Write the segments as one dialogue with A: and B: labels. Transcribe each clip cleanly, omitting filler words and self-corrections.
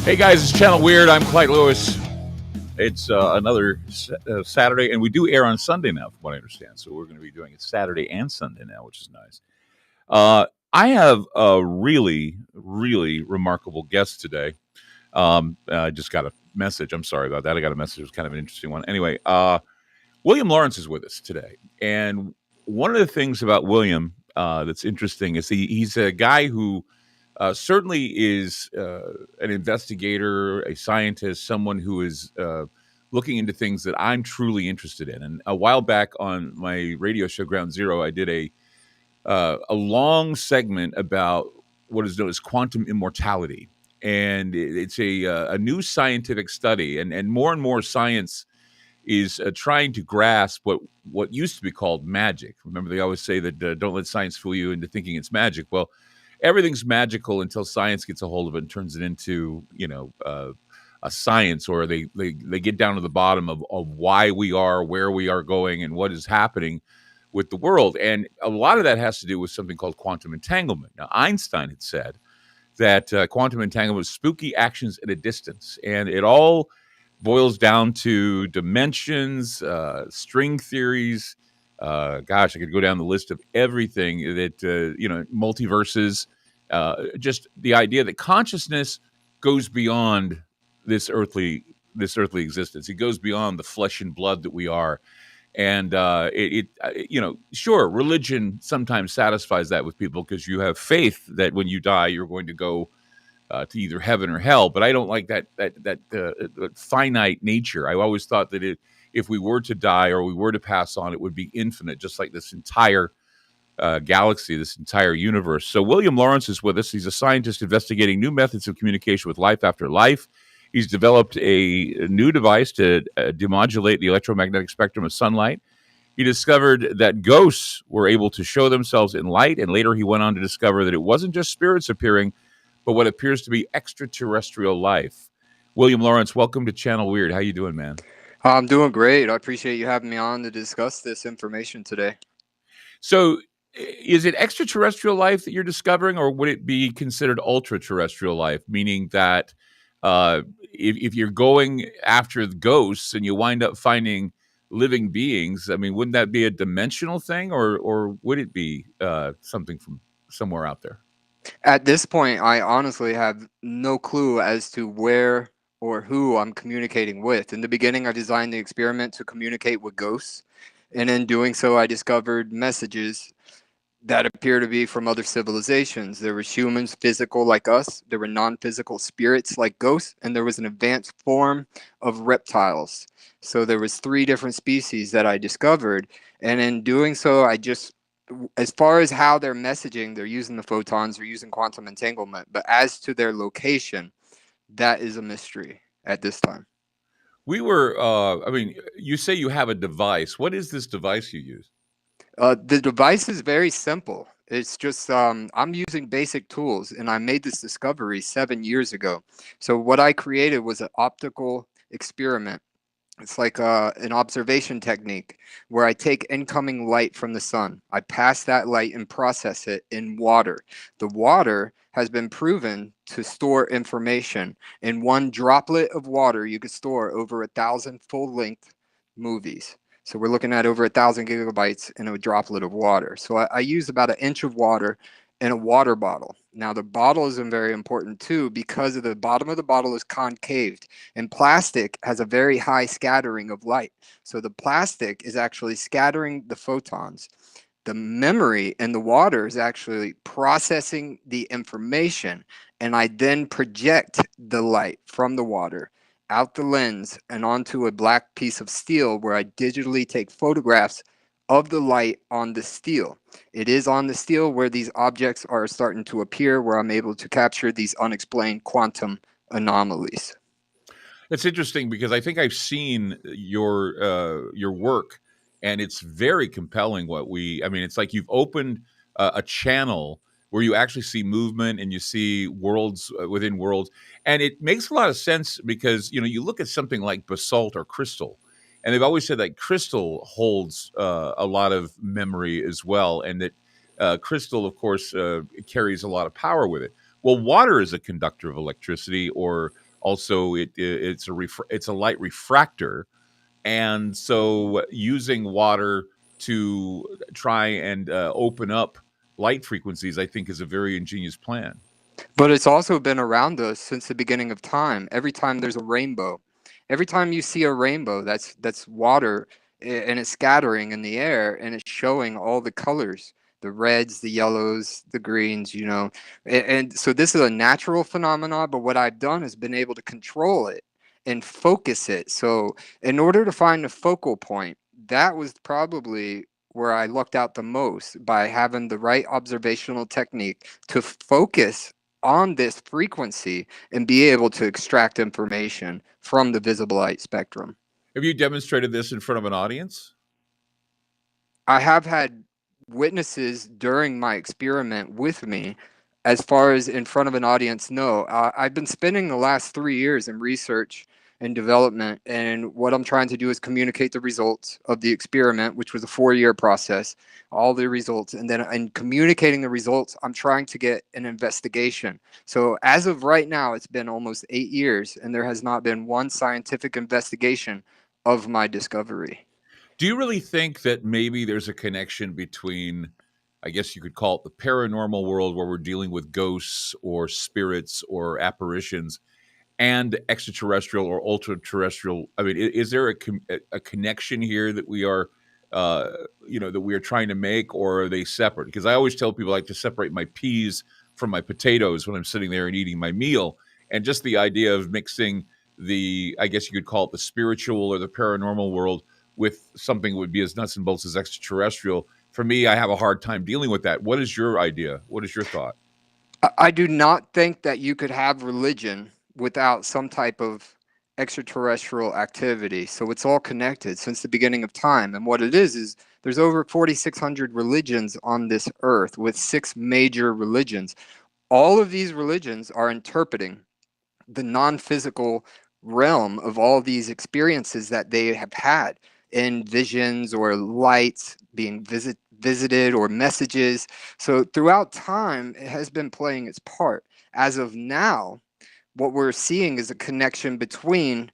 A: Hey guys, it's Channel Weird. I'm Clyde Lewis. It's another Saturday, and we do air on Sunday now, from what I understand. So we're going to be doing it Saturday and Sunday now, which is nice. I have a really, really remarkable guest today. I just got a message. I'm sorry about that. I got a message. It was kind of an interesting one. Anyway, William Lawrence is with us today, and one of the things about William that's interesting is he's a guy who certainly is an investigator, a scientist, someone who is looking into things that I'm truly interested in. And a while back on my radio show Ground Zero, I did a long segment about what is known as quantum immortality, and it's a new scientific study, and more science is trying to grasp what used to be called magic. Remember, they always say that don't let science fool you into thinking it's magic. Well, everything's magical until science gets a hold of it and turns it into, a science, or they get down to the bottom of why we are where we are going and what is happening with the world. And a lot of that has to do with something called quantum entanglement. Now, Einstein had said that quantum entanglement was spooky actions at a distance, and it all boils down to dimensions, string theories. Gosh, I could go down the list of everything that, multiverses, just the idea that consciousness goes beyond this earthly existence. It goes beyond the flesh and blood that we are. And sure, religion sometimes satisfies that with people because you have faith that when you die, you're going to go to either heaven or hell. But I don't like that finite nature. I always thought that if we were to die or we were to pass on, it would be infinite, just like this entire galaxy, this entire universe. So William Lawrence is with us. He's a scientist investigating new methods of communication with life after life. He's developed a new device to demodulate the electromagnetic spectrum of sunlight. He discovered that ghosts were able to show themselves in light, and later he went on to discover that it wasn't just spirits appearing, but what appears to be extraterrestrial life. William Lawrence, welcome to Channel Weird. How you doing, man?
B: I'm doing great. I appreciate you having me on to discuss this information today.
A: So, is it extraterrestrial life that you're discovering, or would it be considered ultra-terrestrial life, meaning that if you're going after the ghosts and you wind up finding living beings, I mean, wouldn't that be a dimensional thing, or would it be something from somewhere out there?
B: At this point, I honestly have no clue as to where or who I'm communicating with. In the beginning, I designed the experiment to communicate with ghosts, and in doing so, I discovered messages that appear to be from other civilizations. There were humans, physical like us, there were non-physical spirits like ghosts, and there was an advanced form of reptiles. So there was 3 different species that I discovered, and in doing so, as far as how they're messaging, they're using the photons, they're using quantum entanglement, but as to their location, that is a mystery at this time.
A: We were, you say you have a device. What is this device you use?
B: The device is very simple. It's just I'm using basic tools, and I made this discovery 7 years ago. So what I created was an optical experiment. It's like an observation technique where I take incoming light from the sun. I pass that light and process it in water. The water has been proven to store information. In one droplet of water, you could store over 1,000 full-length movies. So we're looking at over 1,000 gigabytes in a droplet of water. So I use about 1 inch of water in a water bottle. Now the bottle is very important too because of the bottom of the bottle is concaved, and plastic has a very high scattering of light. So the plastic is actually scattering the photons. The memory in the water is actually processing the information, and I then project the light from the water out the lens and onto a black piece of steel where I digitally take photographs of the light on the steel. It is on the steel where these objects are starting to appear, where I'm able to capture these unexplained quantum anomalies.
A: It's interesting because I think I've seen your work, and it's very compelling. It's like you've opened a channel where you actually see movement and you see worlds within worlds, and it makes a lot of sense because you look at something like basalt or crystal, and they've always said that crystal holds a lot of memory as well, and that crystal, of course, carries a lot of power with it. Well, water is a conductor of electricity, or Also, it's a light refractor, and so using water to try and open up light frequencies, I think, is a very ingenious plan.
B: But it's also been around us since the beginning of time. Every time there's a rainbow, every time you see a rainbow, that's water, and it's scattering in the air and it's showing all the colors, the reds, the yellows, the greens, and so this is a natural phenomenon, but what I've done is been able to control it and focus it. So in order to find a focal point, that was probably where I lucked out the most, by having the right observational technique to focus on this frequency and be able to extract information from the visible light spectrum.
A: Have you demonstrated this in front of an audience?
B: I have had witnesses during my experiment with me. As far as in front of an audience, no. I've been spending the last 3 years in research and development, and what I'm trying to do is communicate the results of the experiment, which was a 4-year process, all the results. And then in communicating the results, I'm trying to get an investigation. So as of right now, it's been almost 8 years, and there has not been one scientific investigation of my discovery.
A: Do you really think that maybe there's a connection between, I guess you could call it the paranormal world, where we're dealing with ghosts or spirits or apparitions, and extraterrestrial or ultra terrestrial? I mean, is there a connection here that we are, uh, that we are trying to make, or are they separate? Because I always tell people I like to separate my peas from my potatoes when I'm sitting there and eating my meal, and just the idea of mixing I guess you could call it the spiritual or the paranormal world with something that would be as nuts and bolts as extraterrestrial. For me, I have a hard time dealing with that. What is your idea? What is your thought?
B: I do not think that you could have religion without some type of extraterrestrial activity. So it's all connected since the beginning of time. And what it is there's over 4,600 religions on this earth, with 6 major religions. All of these religions are interpreting the non-physical realm of all these experiences that they have had in visions or lights being visited or messages. So throughout time, it has been playing its part. As of now, what we're seeing is a connection between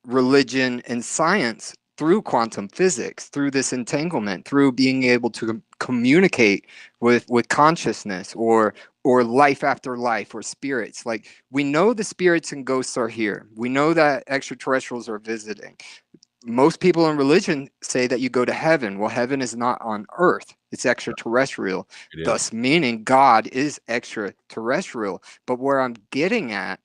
B: religion and science through quantum physics, through this entanglement, through being able to communicate with consciousness, or life after life, or spirits. Like, we know the spirits and ghosts are here. We know that extraterrestrials are visiting. Most people in religion say that you go to heaven. Well, heaven is not on earth, it's extraterrestrial,
A: It is.
B: thus meaning God is extraterrestrial. But where I'm getting at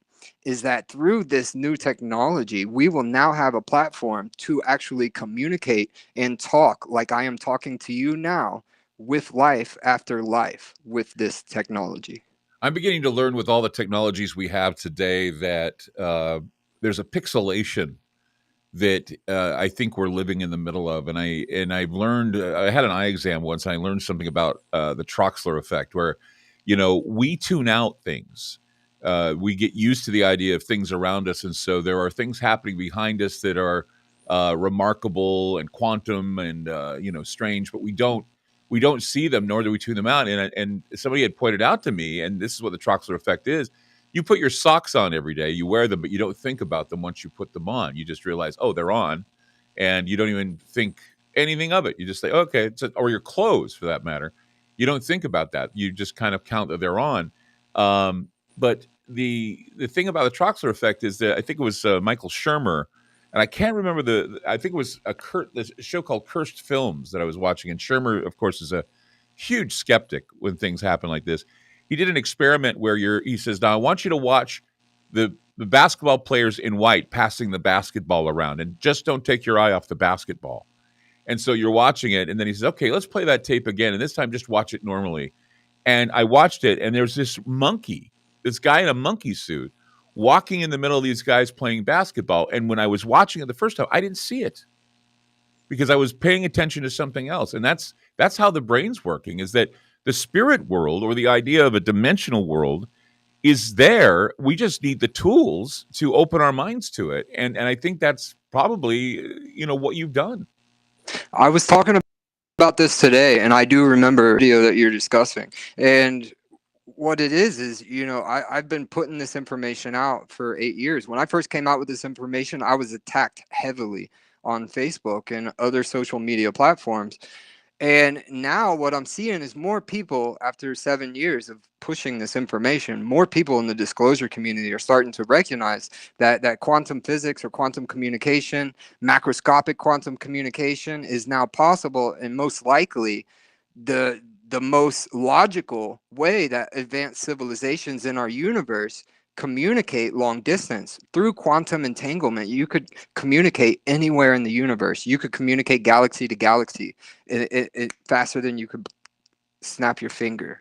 B: is that through this new technology, we will now have a platform to actually communicate and talk like I am talking to you now, with life after life, with this technology.
A: I'm beginning to learn with all the technologies we have today that there's a pixelation that I think we're living in the middle of, and I've learned. I had an eye exam once, and I learned something about the Troxler effect, where we tune out things. We get used to the idea of things around us, and so there are things happening behind us that are remarkable and quantum and strange, but we don't see them, nor do we tune them out. And somebody had pointed out to me, and this is what the Troxler effect is: you put your socks on every day, you wear them, but you don't think about them once you put them on. You just realize, oh, they're on, and you don't even think anything of it. You just say, okay, or your clothes for that matter. You don't think about that. You just kind of count that they're on. But the thing about the Troxler effect is that I think it was Michael Shermer, and I can't remember I think it was this show called Cursed Films that I was watching, and Shermer, of course, is a huge skeptic when things happen like this. He did an experiment where he says, now I want you to watch the basketball players in white passing the basketball around, and just don't take your eye off the basketball. And so you're watching it, and then he says, okay, let's play that tape again, and this time just watch it normally. And I watched it, and there's this guy in a monkey suit, walking in the middle of these guys playing basketball. And when I was watching it the first time, I didn't see it because I was paying attention to something else. And that's how the brain's working, is that the spirit world, or the idea of a dimensional world, is there. We just need the tools to open our minds to it. And I think that's probably, what you've done.
B: I was talking about this today, and I do remember the video that you're discussing. And what it is, you know, I've been putting this information out for 8 years. When I first came out with this information, I was attacked heavily on Facebook and other social media platforms. And now what I'm seeing is more people, after 7 years of pushing this information, more people in the disclosure community are starting to recognize that quantum physics or quantum communication, macroscopic quantum communication is now possible, and most likely the the most logical way that advanced civilizations in our universe communicate long distance. Through quantum entanglement, you could communicate anywhere in the universe. You could communicate galaxy to galaxy faster than you could snap your finger.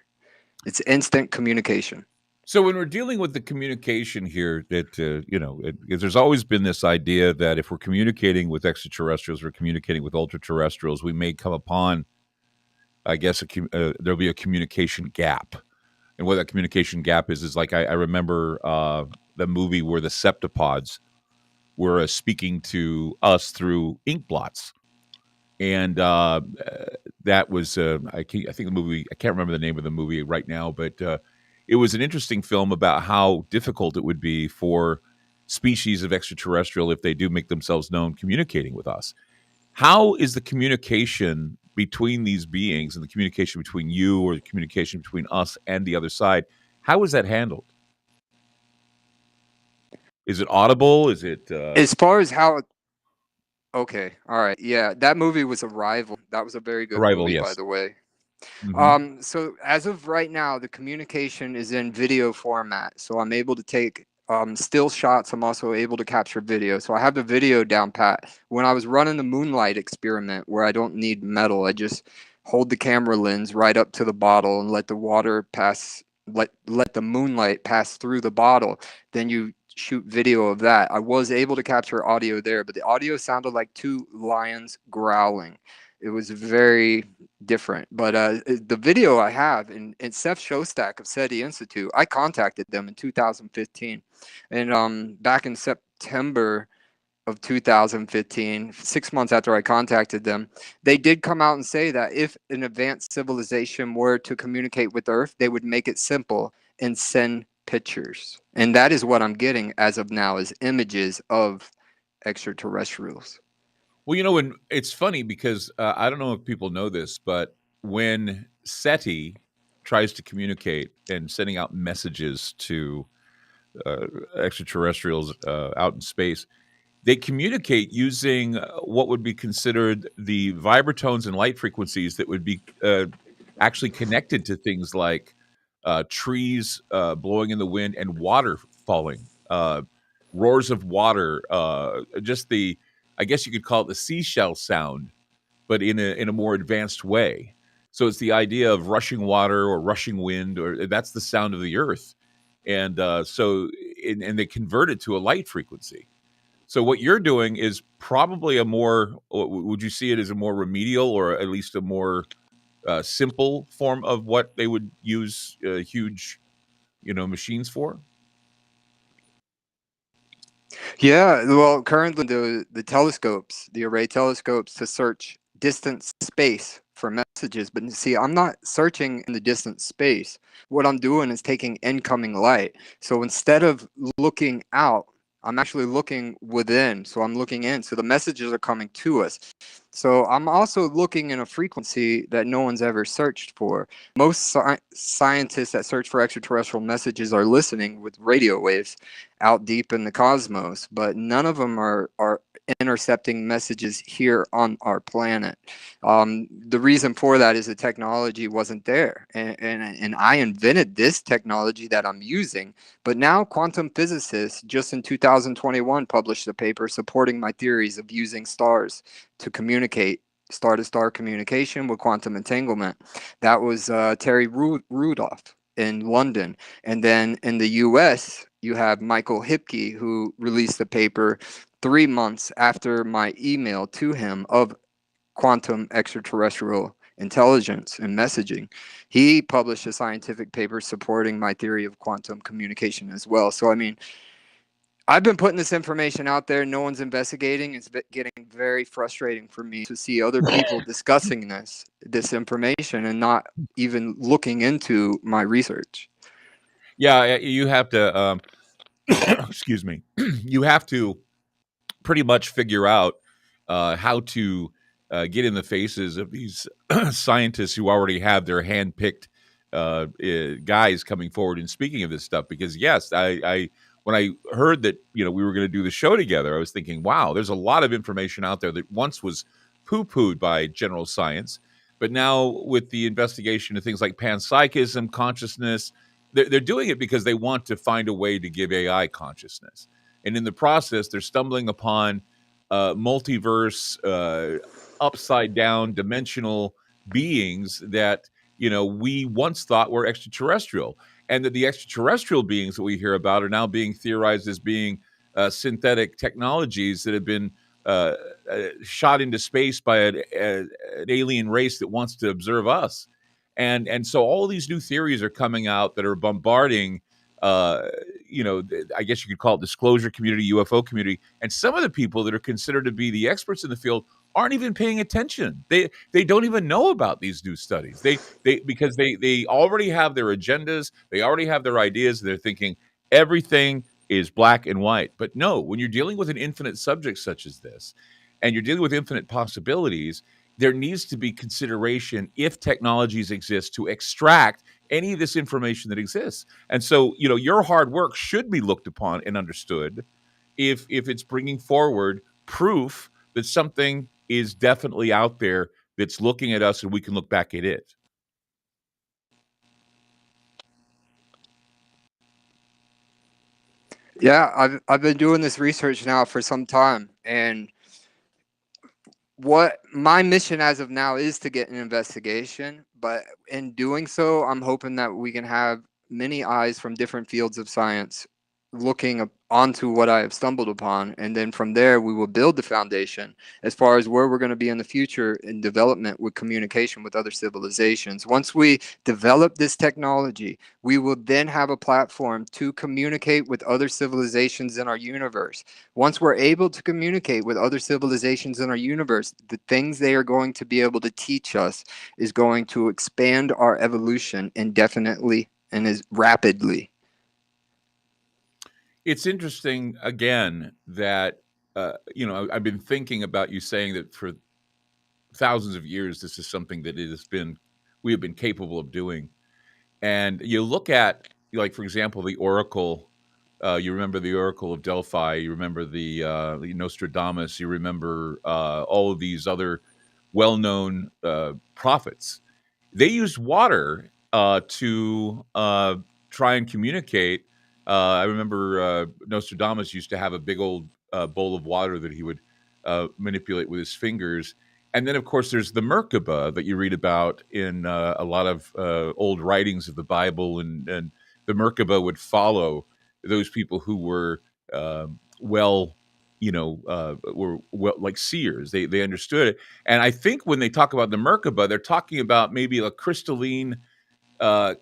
B: It's instant communication.
A: So when we're dealing with the communication here, that because there's always been this idea that if we're communicating with extraterrestrials, we're communicating with ultra-terrestrials, we may come upon, I guess, there'll be a communication gap. And what that communication gap is like I remember the movie where the septopods were speaking to us through ink blots, and that was I think the movie, I can't remember the name of the movie right now, but it was an interesting film about how difficult it would be for species of extraterrestrial, if they do make themselves known, communicating with us. How is the communication between these beings, and the communication between you, or the communication between us and the other side, how is that handled? Is it audible? Is it
B: As far as how, okay, all right, yeah, that movie was Arrival. That was a very good
A: arrival?
B: movie, by
A: Yes.
B: the way.
A: Hmm.
B: So as of right now, the communication is in video format. So I'm able to take still shots. I'm also able to capture video. So I have the video down pat. When I was running the moonlight experiment, where I don't need metal, I just hold the camera lens right up to the bottle and let the water pass. Let the moonlight pass through the bottle. Then you shoot video of that. I was able to capture audio there, but the audio sounded like two lions growling. It was very different. But the video I have, and Seth Shostak of SETI Institute, I contacted them in 2015. And back in September of 2015, 6 months after I contacted them, they did come out and say that if an advanced civilization were to communicate with Earth, they would make it simple and send pictures. And that is what I'm getting as of now, is images of extraterrestrials.
A: Well, when it's funny because I don't know if people know this, but when SETI tries to communicate and sending out messages to extraterrestrials out in space, they communicate using what would be considered the vibratones and light frequencies that would be actually connected to things like trees blowing in the wind and water falling, roars of water, just the, I guess you could call it the seashell sound, but in a more advanced way. So it's the idea of rushing water or rushing wind, or that's the sound of the earth, and and they convert it to a light frequency. So what you're doing is probably a more, would you see it as a more remedial, or at least a more simple form of what they would use huge, machines for?
B: Yeah, well, currently the telescopes, the array telescopes, to search distant space for messages. But see, I'm not searching in the distant space. What I'm doing is taking incoming light. So instead of looking out, I'm actually looking within. So I'm looking in. So the messages are coming to us. So I'm also looking in a frequency that no one's ever searched for. Most scientists that search for extraterrestrial messages are listening with radio waves out deep in the cosmos, but none of them are intercepting messages here on our planet. The reason for that is the technology wasn't there, and I invented this technology that I'm using. But now quantum physicists just in 2021 published a paper supporting my theories of using stars to communicate, star to star communication with quantum entanglement. That was Terry Rudolph in London. And then in the US, you have Michael Hipke, who released a paper 3 months after my email to him of quantum extraterrestrial intelligence and messaging. He published a scientific paper supporting my theory of quantum communication as well. So, I mean, I've been putting this information out there. No one's investigating. It's getting very frustrating for me to see other people discussing this information and not even looking into my research.
A: Yeah, you have to. Excuse me. You have to pretty much figure out how to get in the faces of these scientists who already have their hand-picked guys coming forward and speaking of this stuff. Because yes, I when I heard that we were going to do the show together, I was thinking, wow, there's a lot of information out there that once was poo-pooed by general science, but now with the investigation of things like panpsychism, consciousness, they're doing it because they want to find a way to give AI consciousness, and in the process they're stumbling upon multiverse, upside down dimensional beings that we once thought were extraterrestrial, and that the extraterrestrial beings that we hear about are now being theorized as being synthetic technologies that have been shot into space by an alien race that wants to observe us. And so all these new theories are coming out that are bombarding uh, I guess you could call it disclosure community, UFO community, and some of the people that are considered to be the experts in the field aren't even paying attention. They don't even know about these new studies. They because they already have their agendas, they already have their ideas. They're thinking everything is black and white. But no, when you're dealing with an infinite subject such as this, and you're dealing with infinite possibilities, there needs to be consideration if technologies exist to extract any of this information that exists. And so, your hard work should be looked upon and understood if it's bringing forward proof that something is definitely out there that's looking at us and we can look back at it.
B: Yeah, I've been doing this research now for some time, and what my mission as of now is to get an investigation, but in doing so, I'm hoping that we can have many eyes from different fields of science looking onto what I have stumbled upon, and then from there we will build the foundation as far as where we're going to be in the future in development with communication with other civilizations. Once we develop this technology, we will then have a platform to communicate with other civilizations in our universe. Once we're able to communicate with other civilizations in our universe, the things they are going to be able to teach us is going to expand our evolution indefinitely and as rapidly.
A: It's interesting again that I've been thinking about you saying that for thousands of years this is something that it has been we have been capable of doing. And you look at, like, for example, the Oracle. You remember the Oracle of Delphi. You remember the Nostradamus. You remember all of these other well-known prophets. They used water to try and communicate. I remember Nostradamus used to have a big old bowl of water that he would manipulate with his fingers. And then, of course, there's the Merkaba that you read about in a lot of old writings of the Bible, and the Merkaba would follow those people who were well, were well, like seers. They understood it, and I think when they talk about the Merkaba, they're talking about maybe a crystalline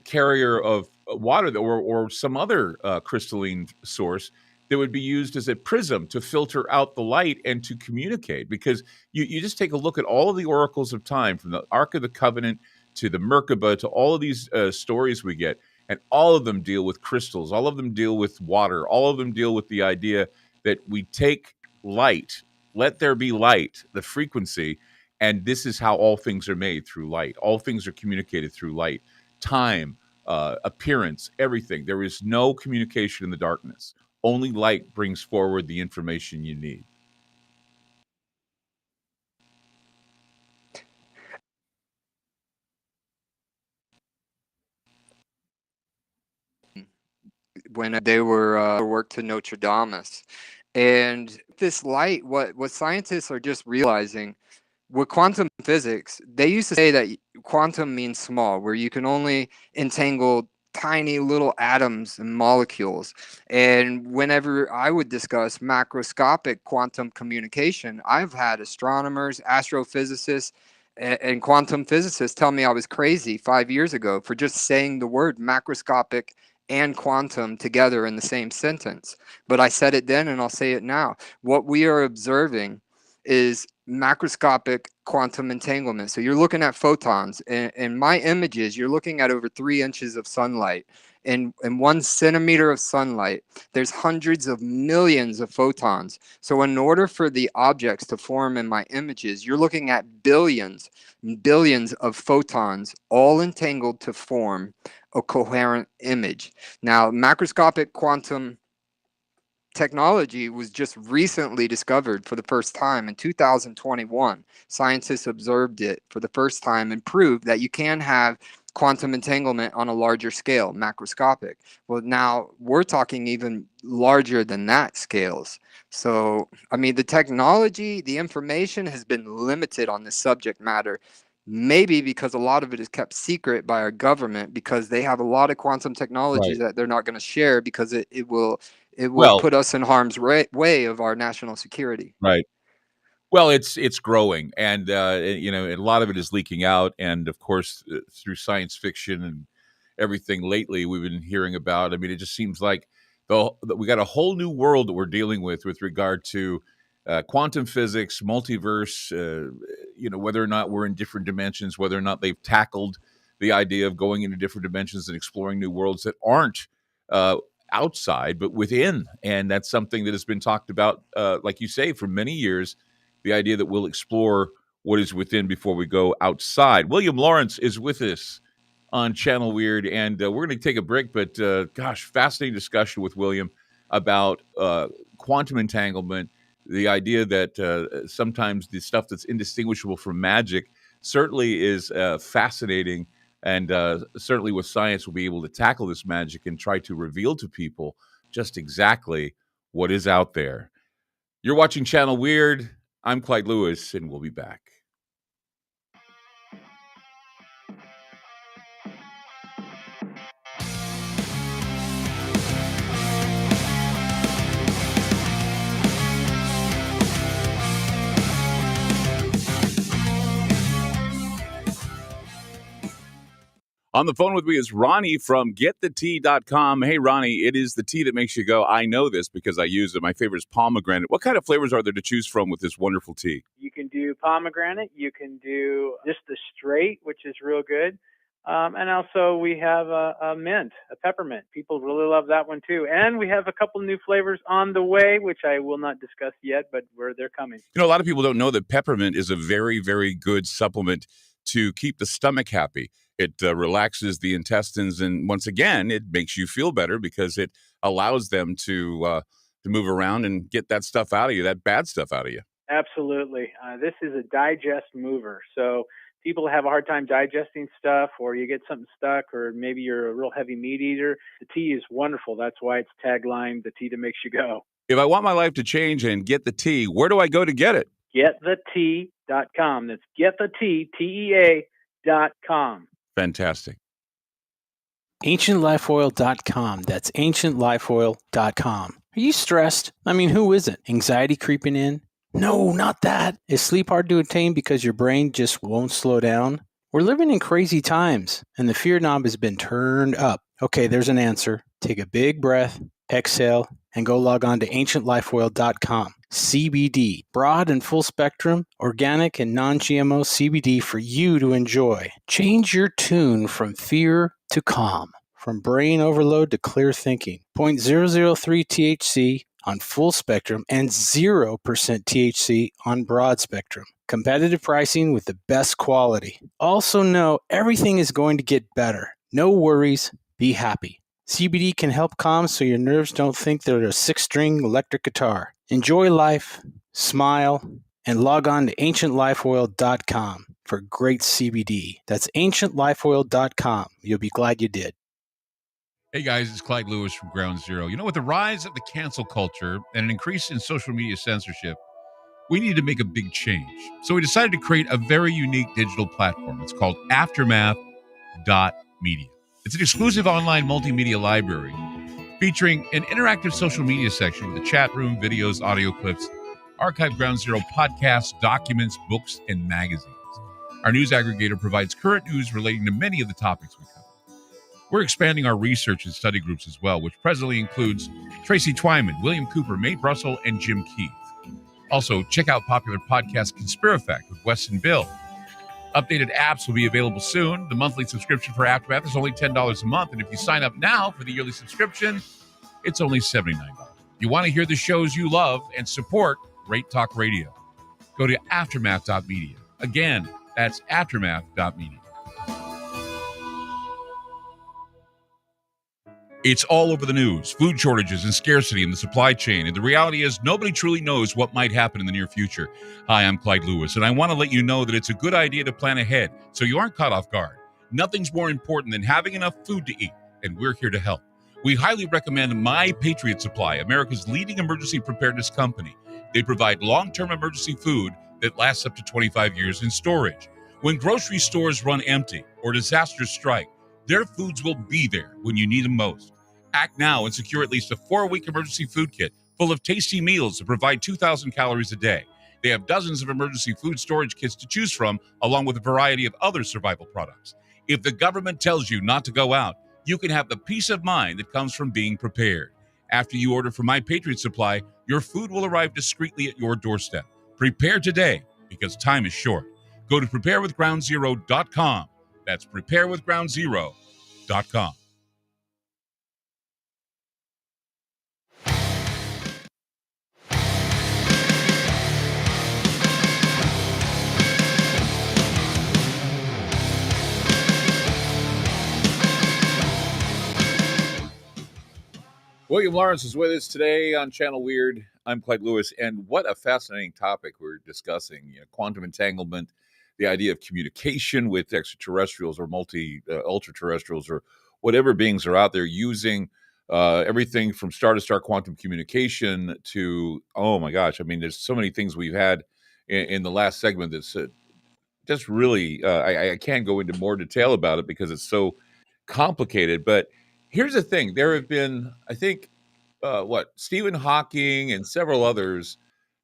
A: carrier of water, or some other crystalline source that would be used as a prism to filter out the light and to communicate. Because you just take a look at all of the oracles of time, from the Ark of the Covenant to the Merkaba to all of these stories we get, and all of them deal with crystals, all of them deal with water, all of them deal with the idea that we take light, let there be light, the frequency, and this is how all things are made, through light. All things are communicated through light. Time, appearance, everything. There is no communication in the darkness. Only light brings forward the information you need.
B: When they were worked to Notre Dame. And this light, what scientists are just realizing with quantum physics, they used to say that quantum means small, where you can only entangle tiny little atoms and molecules. And whenever I would discuss macroscopic quantum communication, I've had astronomers, astrophysicists, and quantum physicists tell me I was crazy 5 years ago for just saying the word macroscopic and quantum together in the same sentence. But I said it then and I'll say it now. What we are observing is macroscopic quantum entanglement. So you're looking at photons. In my images, you're looking at over 3 inches of sunlight. In 1 centimeter of sunlight, there's hundreds of millions of photons. So in order for the objects to form in my images, you're looking at billions of photons all entangled to form a coherent image. Now, macroscopic quantum technology was just recently discovered for the first time in 2021. Scientists observed it for the first time and proved that you can have quantum entanglement on a larger scale, macroscopic. Well, now we're talking even larger than that scales. So, I mean, the technology, the information has been limited on this subject matter. Maybe because a lot of it is kept secret by our government, because they have a lot of quantum technologies
A: Right.
B: that they're not going to share because it will
A: Well,
B: put us in harm's way of our national security.
A: right. Well, it's growing, and a lot of it is leaking out, and of course, through science fiction and everything lately, we've been hearing about. I mean, it just seems like we got a whole new world that we're dealing with regard to quantum physics, multiverse. Whether or not we're in different dimensions, whether or not they've tackled the idea of going into different dimensions and exploring new worlds that aren't uh, outside but within, and that's something that has been talked about, like you say, for many years, the idea that we'll explore what is within before we go outside. William Lawrence is with us on Channel Weird, and we're going to take a break, but gosh, fascinating discussion with William about quantum entanglement, the idea that sometimes the stuff that's indistinguishable from magic certainly is fascinating, and certainly with science we'll be able to tackle this magic and try to reveal to people just exactly what is out there. You're watching Channel Weird. I'm Clyde Lewis, and we'll be back. On the phone with me is Ronnie from getthetea.com. Hey, Ronnie, it is the tea that makes you go, I know this because I use it. My favorite is pomegranate. What kind of flavors are there to choose from with this wonderful tea?
C: You can do pomegranate. You can do just the straight, which is real good. And also we have a mint, a peppermint. People really love that one too. And we have a couple new flavors on the way, which I will not discuss yet, but they're coming.
A: A lot of people don't know that peppermint is a very, very good supplement to keep the stomach happy. It relaxes the intestines, and once again, it makes you feel better because it allows them to move around and get that stuff out of you, that bad stuff out of you.
C: Absolutely. This is a digest mover. So people have a hard time digesting stuff, or you get something stuck, or maybe you're a real heavy meat eater. The tea is wonderful. That's why it's tagline, the tea that makes you go.
A: If I want my life to change and get the tea, where do I go to get it?
C: Getthetea.com. That's getthetea.com.
A: Fantastic.
D: AncientLifeOil.com. That's AncientLifeOil.com. Are you stressed? I mean, who isn't? Anxiety creeping in? No, not that. Is sleep hard to attain because your brain just won't slow down? We're living in crazy times, and the fear knob has been turned up. Okay, there's an answer. Take a big breath, exhale, and go log on to AncientLifeOil.com. CBD, broad and full spectrum, organic and non-GMO CBD for you to enjoy. Change your tune from fear to calm, from brain overload to clear thinking. 0.003 THC on full spectrum and 0% THC on broad spectrum. Competitive pricing with the best quality. Also know everything is going to get better. No worries, be happy. CBD can help calm so your nerves don't think they're a 6-string electric guitar. Enjoy life, smile, and log on to AncientLifeOil.com for great CBD. That's AncientLifeOil.com. You'll be glad you did.
A: Hey guys, it's Clyde Lewis from Ground Zero. With the rise of the cancel culture and an increase in social media censorship, we needed to make a big change. So we decided to create a very unique digital platform. It's called Aftermath.media. It's an exclusive online multimedia library featuring an interactive social media section with a chat room, videos, audio clips, archived Ground Zero podcasts, documents, books, and magazines. Our news aggregator provides current news relating to many of the topics we cover. We're expanding our research and study groups as well, which presently includes Tracy Twyman, William Cooper, Mae Brussel, and Jim Keith. Also, check out popular podcast Conspirafact with Wes and Bill. Updated apps will be available soon. The monthly subscription for Aftermath is only $10 a month, and if you sign up now for the yearly subscription, it's only $79. You want to hear the shows you love and support Great Talk Radio. Go to aftermath.media. Again, that's aftermath.media. It's all over the news, food shortages and scarcity in the supply chain. And the reality is nobody truly knows what might happen in the near future. Hi, I'm Clyde Lewis, and I want to let you know that it's a good idea to plan ahead so you aren't caught off guard. Nothing's more important than having enough food to eat, and we're here to help. We highly recommend My Patriot Supply, America's leading emergency preparedness company. They provide long-term emergency food that lasts up to 25 years in storage. When grocery stores run empty or disasters strike, their foods will be there when you need them most. Act now and secure at least a 4-week emergency food kit full of tasty meals that provide 2,000 calories a day. They have dozens of emergency food storage kits to choose from, along with a variety of other survival products. If the government tells you not to go out, you can have the peace of mind that comes from being prepared. After you order from My Patriot Supply, your food will arrive discreetly at your doorstep. Prepare today, because time is short. Go to preparewithgroundzero.com. That's preparewithgroundzero.com. William Lawrence is with us today on Channel Weird. I'm Clyde Lewis, and what a fascinating topic we're discussing. Quantum entanglement, the idea of communication with extraterrestrials or ultra-terrestrials or whatever beings are out there using everything from star-to-star quantum communication to, oh my gosh, I mean, there's so many things we've had in the last segment that's just really, I can't go into more detail about it because it's so complicated, but here's the thing. There have been, I think, Stephen Hawking and several others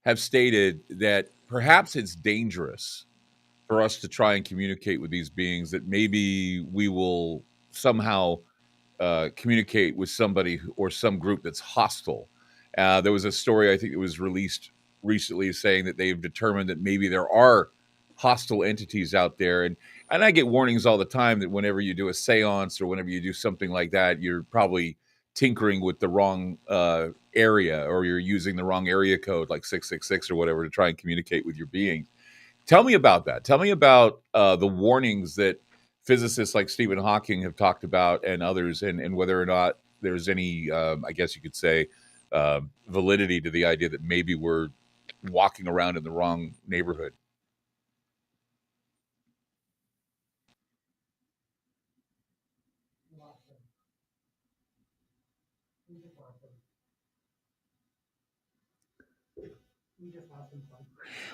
A: have stated that perhaps it's dangerous for us to try and communicate with these beings, that maybe we will somehow communicate with somebody or some group that's hostile. There was a story, I think it was released recently, saying that they've determined that maybe there are hostile entities out there. And I get warnings all the time that whenever you do a seance or whenever you do something like that, you're probably tinkering with the wrong area, or you're using the wrong area code like 666 or whatever to try and communicate with your beings. Tell me about that. Tell me about the warnings that physicists like Stephen Hawking have talked about and others, and whether or not there's any, I guess you could say, validity to the idea that maybe we're walking around in the wrong neighborhood.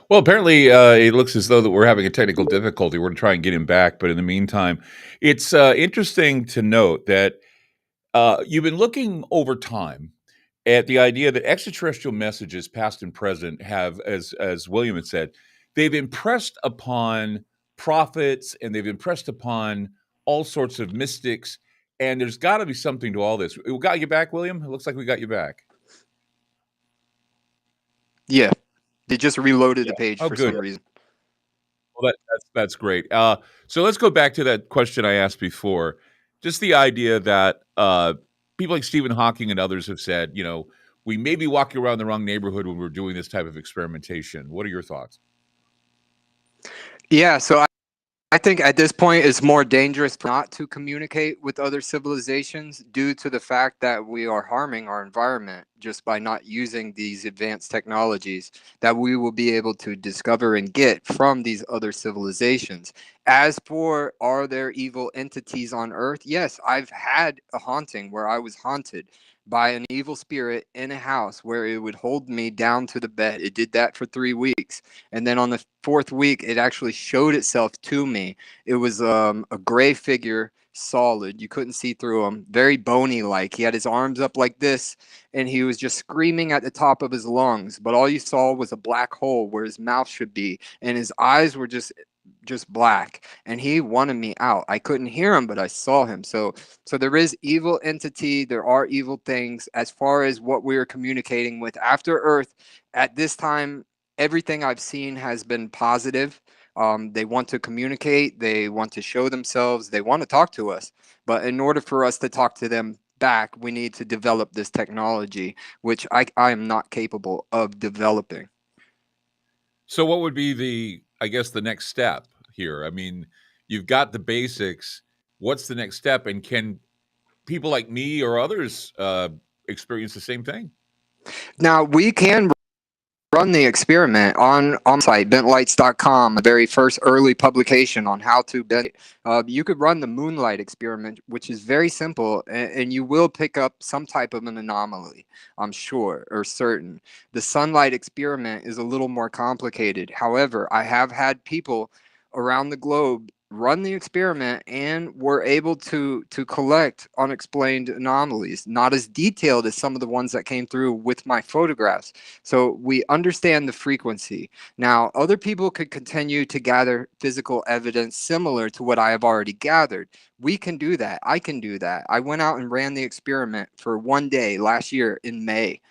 A: Well, apparently it looks as though that we're having a technical difficulty. We're going to try and get him back, but in the meantime, it's interesting to note that you've been looking over time at the idea that extraterrestrial messages, past and present, have, as William had said, they've impressed upon prophets and they've impressed upon all sorts of mystics. And there's got to be something to all this. We got you back, William? It looks like we got you back.
B: Yeah, they just reloaded the page for
A: good.
B: some reason.
A: Well, that's great. So let's go back to that question I asked before. Just the idea that people like Stephen Hawking and others have said, we may be walking around the wrong neighborhood when we're doing this type of experimentation. What are your thoughts?
B: Yeah, so I think at this point it's more dangerous not to communicate with other civilizations due to the fact that we are harming our environment just by not using these advanced technologies that we will be able to discover and get from these other civilizations. As for, are there evil entities on Earth? Yes, I've had a haunting where I was haunted by an evil spirit in a house where it would hold me down to the bed. It did that for 3 weeks. And then on the 4th week, it actually showed itself to me. It was a gray figure, solid. You couldn't see through him. Very bony like. He had his arms up like this, and he was just screaming at the top of his lungs. But all you saw was a black hole where his mouth should be. And his eyes were just black, and he wanted me out. I couldn't hear him, but I saw him. So there is evil entity, there are evil things. As far as what we're communicating with after Earth at this time, everything I've seen has been positive. They want to communicate, they want to show themselves, they want to talk to us. But in order for us to talk to them back, we need to develop this technology, which I am not capable of developing.
A: So what would be I guess, the next step here? I mean, you've got the basics. What's the next step? And can people like me or others experience the same thing?
B: Now, we can run the experiment on site, bentlights.com, the very first early publication on how to bend. You could run the moonlight experiment, which is very simple, and you will pick up some type of an anomaly, I'm sure, or certain. The sunlight experiment is a little more complicated. However, I have had people around the globe run the experiment and were able to collect unexplained anomalies, not as detailed as some of the ones that came through with my photographs. So we understand the frequency. Now, other people could continue to gather physical evidence similar to what I have already gathered. We can do that. I can do that. I went out and ran the experiment for one day last year in May,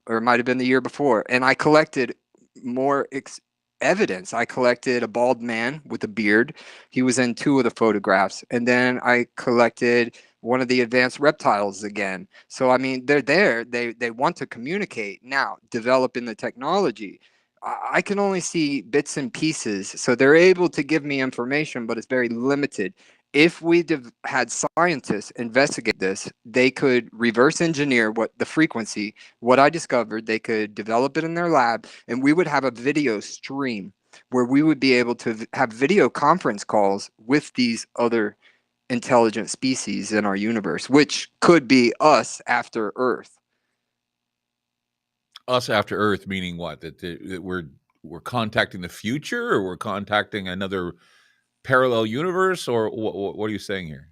B: or it might have been the year before, and I collected more evidence. I collected a bald man with a beard. He was in two of the photographs. And then I collected one of the advanced reptiles again. So, I mean, they're there. They want to communicate. Now, developing the technology, I can only see bits and pieces. So they're able to give me information, but it's very limited. If we had scientists investigate this, they could reverse engineer what the frequency, what I discovered. They could develop it in their lab, and we would have a video stream where we would be able to have video conference calls with these other intelligent species in our universe, which could be us after Earth.
A: Us after Earth, meaning what? That we're contacting the future, or we're contacting another parallel universe, or what are you saying here?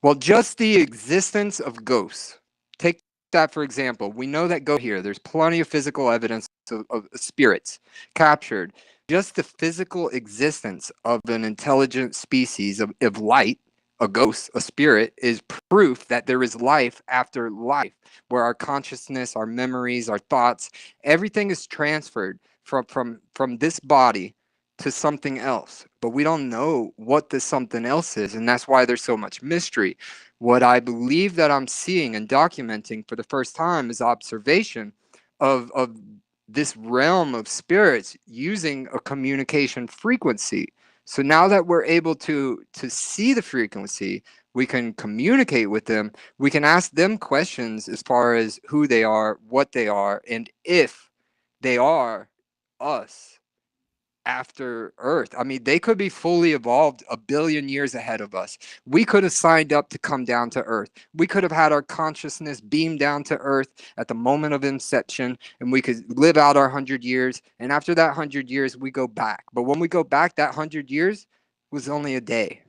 B: Well, just the existence of ghosts. Take that for example. We know that here. There's plenty of physical evidence of spirits captured. Just the physical existence of an intelligent species of light, a ghost, a spirit, is proof that there is life after life, where our consciousness, our memories, our thoughts, everything is transferred from this body to something else, but we don't know what this something else is, and that's why there's so much mystery. What I believe that I'm seeing and documenting for the first time is observation of this realm of spirits using a communication frequency. So now that we're able to see the frequency, we can communicate with them. We can ask them questions as far as who they are, what they are, and if they are us after Earth. I mean, they could be fully evolved a billion years ahead of us. We could have signed up to come down to Earth. We could have had our consciousness beam down to Earth at the moment of inception, and we could live out our 100 years. And after that 100 years, we go back. But when we go back, that 100 years was only a day.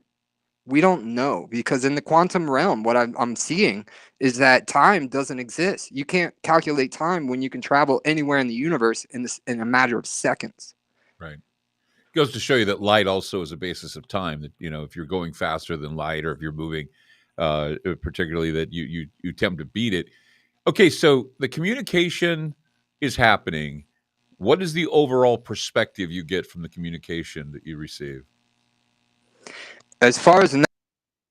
B: We don't know, because in the quantum realm, what I'm seeing is that time doesn't exist. You can't calculate time when you can travel anywhere in the universe in a matter of seconds.
A: Right. Goes to show you that light also is a basis of time. That, if you're going faster than light, or if you're moving, particularly, that you attempt to beat it. Okay, so the communication is happening. What is the overall perspective you get from the communication that you receive?
B: As far as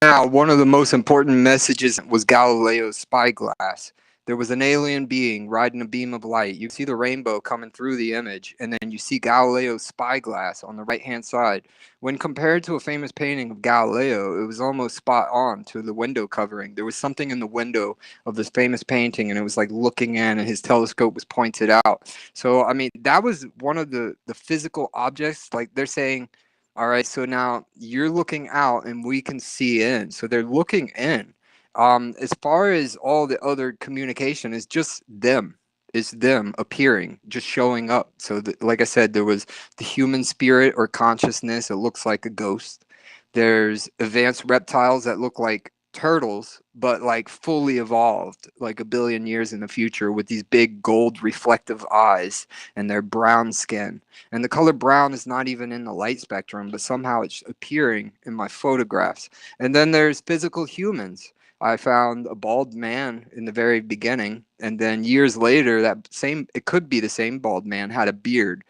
B: now, one of the most important messages was Galileo's spyglass. There was an alien being riding a beam of light. You see the rainbow coming through the image, and then you see Galileo's spyglass on the right-hand side. When compared to a famous painting of Galileo, it was almost spot on to the window covering. There was something in the window of this famous painting, and it was like looking in, and his telescope was pointed out. So, I mean, that was one of the physical objects. Like, they're saying, all right, so now you're looking out and we can see in. So they're looking in. As far as all the other communication is just them. It's them appearing, just showing up. So like I said, there was the human spirit or consciousness. It looks like a ghost. There's advanced reptiles that look like turtles, but like fully evolved, like a billion years in the future, with these big gold reflective eyes and their brown skin. And the color brown is not even in the light spectrum, but somehow it's appearing in my photographs. And then there's physical humans. I found a bald man in the very beginning, and then years later, it could be the same bald man, had a beard.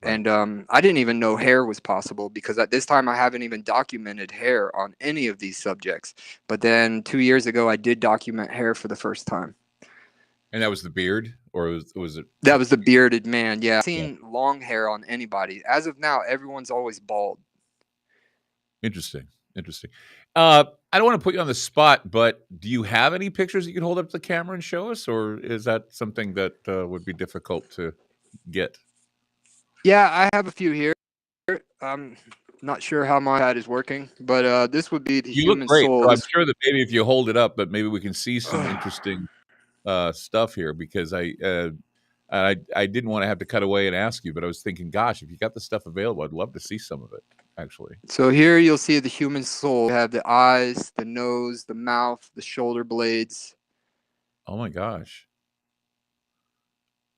A: Right.
B: And I didn't even know hair was possible, because at this time I haven't even documented hair on any of these subjects. But then 2 years ago, I did document hair for the first time.
A: And that was the beard, or was it?
B: That was the bearded man. Yeah, I've
A: Yeah.
B: seen long hair on anybody. As of now, everyone's always bald.
A: Interesting. Interesting. I don't want to put you on the spot, but do you have any pictures you can hold up to the camera and show us, or is that something that would be difficult to get?
B: Yeah, I have a few here. I'm not sure how my pad is working, but this would be the
A: You look
B: human
A: great,
B: soul.
A: so I'm sure that maybe if you hold it up, but maybe we can see some interesting stuff here, because I didn't want to have to cut away and ask you, but I was thinking, gosh, if you got the stuff available, I'd love to see some of it, actually.
B: So here you'll see the human soul. You have the eyes, the nose, the mouth, the shoulder blades,
A: Oh my gosh.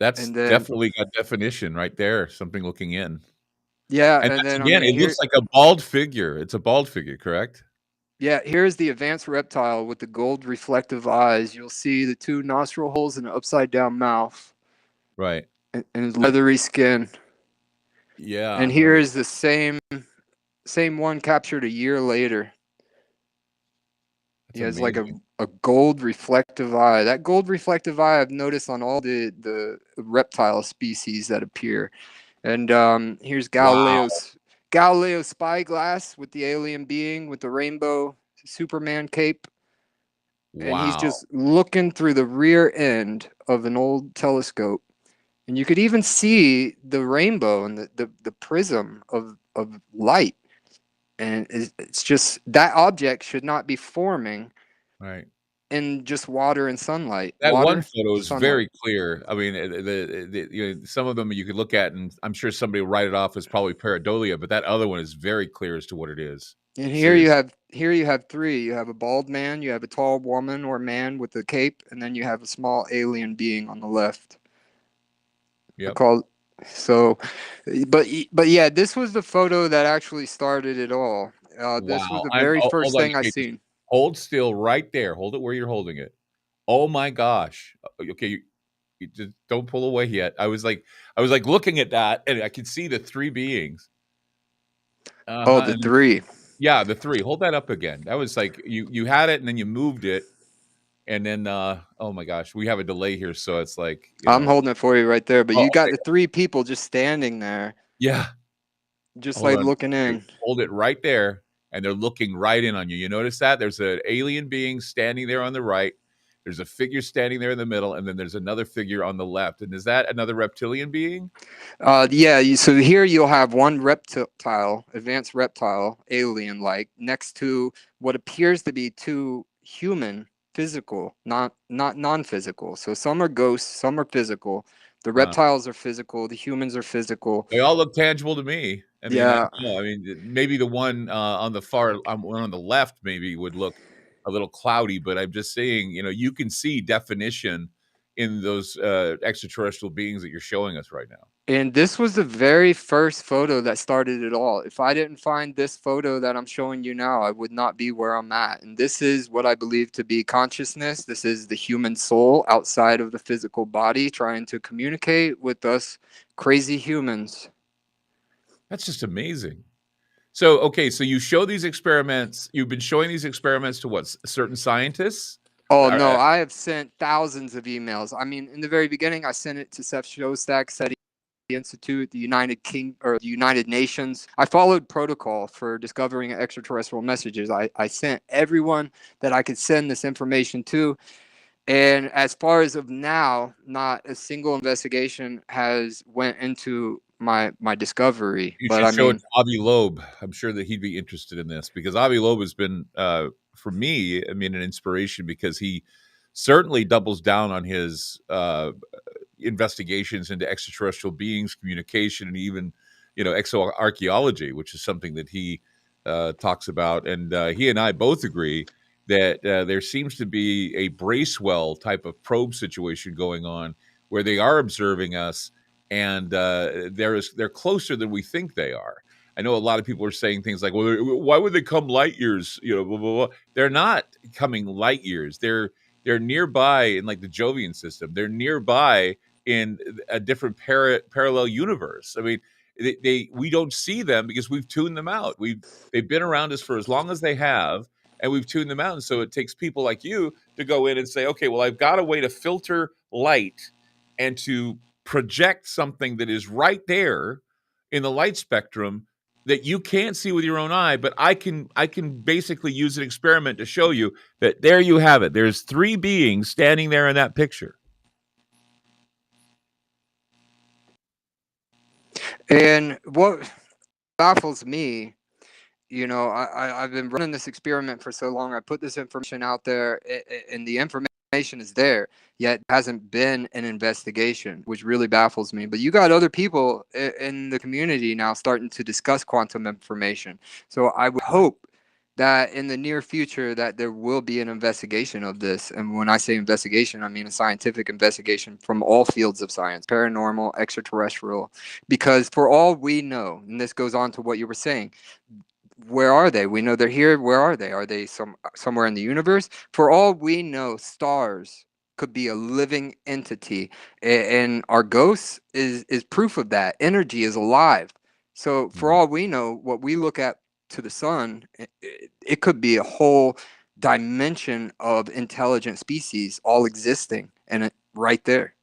A: That's
B: and then
A: definitely got definition right there, something looking in.
B: yeah,
A: And
B: and
A: that's,
B: then
A: again, it
B: here,
A: looks like a bald figure. It's a bald figure, correct?
B: yeah, here's the advanced reptile with the gold reflective eyes. You'll see the 2 nostril holes and an upside down mouth,
A: Right.
B: and leathery skin.
A: Yeah.
B: And here is the same one captured a year later.
A: That's
B: Yeah, it's like
A: amazing.
B: a gold reflective eye. That gold reflective eye I've noticed on all the reptile species that appear. And here's
A: Wow.
B: Galileo's spyglass with the alien being with the rainbow Superman cape. And he's
A: Wow.
B: just looking through the rear end of an old telescope. And you could even see the rainbow and the prism of light. And it's just that object should not be forming
A: Right.
B: in just water and sunlight.
A: That one
B: Water,
A: photo is
B: sunlight.
A: very clear. I mean, some of them you could look at, and I'm sure somebody will write it off as probably pareidolia, but that other one is very clear as to what it is.
B: And
A: Seriously.
B: here you have 3. You have a bald man, you have a tall woman or man with a cape, and then you have a small alien being on the left.
A: Yep.
B: Called so, but yeah, this was the photo that actually started it all. This was
A: Wow.
B: the very first
A: Hold on.
B: thing I
A: Okay, just
B: seen.
A: hold still right there. Hold it where you're holding it. Oh my gosh. Okay, you just don't pull away yet. I was like looking at that, and I could see the 3 beings.
B: Oh,
A: Uh-huh.
B: the
A: And
B: 3.
A: yeah, the 3. Hold that up again. That was like you had it and then you moved it, and then oh my gosh, we have a delay here, so it's like,
B: I'm holding it for you right there, but
A: oh,
B: you got
A: okay.
B: the 3 people just standing there,
A: Yeah.
B: just
A: Hold
B: like
A: on.
B: looking
A: Okay,
B: in.
A: hold it right there, and they're looking right in on you. You notice that? There's an alien being standing there on the right. There's a figure standing there in the middle, and then there's another figure on the left. And is that another reptilian being?
B: Yeah, so here you'll have one reptile, advanced reptile, alien-like, next to what appears to be 2 human, physical, not non-physical. So some are ghosts, some are physical. The
A: Huh.
B: reptiles are physical, the humans are physical.
A: They all look tangible to me. I mean, I
B: Yeah,
A: don't know. I mean, maybe the one on the one on the left maybe would look a little cloudy, but I'm just saying, you can see definition in those extraterrestrial beings that you're showing us right now.
B: and this was the very first photo that started it all. If I didn't find this photo that I'm showing you now, I would not be where I'm at. And this is what I believe to be consciousness. This is the human soul outside of the physical body trying to communicate with us crazy humans.
A: That's just amazing. So, okay, so you show these experiments. You've been showing these experiments to what, certain scientists?
B: Oh no, I have sent thousands of emails. I mean, in the very beginning, I sent it to Seth Shostak, SETI Institute, the United Nations. I followed protocol for discovering extraterrestrial messages. I sent everyone that I could send this information to. And as far as of now, not a single investigation has went into my discovery.
A: You
B: But
A: should
B: I
A: show it
B: mean,
A: to Avi Loeb. I'm sure that he'd be interested in this, because Avi Loeb has been, for me, I mean, an inspiration, because he certainly doubles down on his investigations into extraterrestrial beings, communication, and even, exoarchaeology, which is something that he talks about. And he and I both agree that there seems to be a Bracewell type of probe situation going on, where they are observing us, and they're closer than we think they are. I know a lot of people are saying things like, "Well, why would they come light years?" Blah, blah, blah. They're not coming light years. They're nearby in, like, the Jovian system. They're nearby in a different parallel universe. I mean, we don't see them because we've tuned them out. They've been around us for as long as they have, and we've tuned them out. And so it takes people like you to go in and say, okay, well, I've got a way to filter light and to project something that is right there in the light spectrum that you can't see with your own eye, but I can basically use an experiment to show you that there you have it. There's 3 beings standing there in that picture.
B: And what baffles me, I've been running this experiment for so long. I put this information out there, and the information is there, yet hasn't been an investigation, which really baffles me. But you got other people in the community now starting to discuss quantum information. So I would hope that in the near future that there will be an investigation of this. And when I say investigation, I mean a scientific investigation from all fields of science, paranormal, extraterrestrial, because for all we know, and this goes on to what you were saying, where are they? We know they're here. Where are they? Are they somewhere in the universe? For all we know, stars could be a living entity, and our ghosts is proof of that. Energy is alive. So for all we know, what we look at to the sun, it could be a whole dimension of intelligent species all existing, and right there.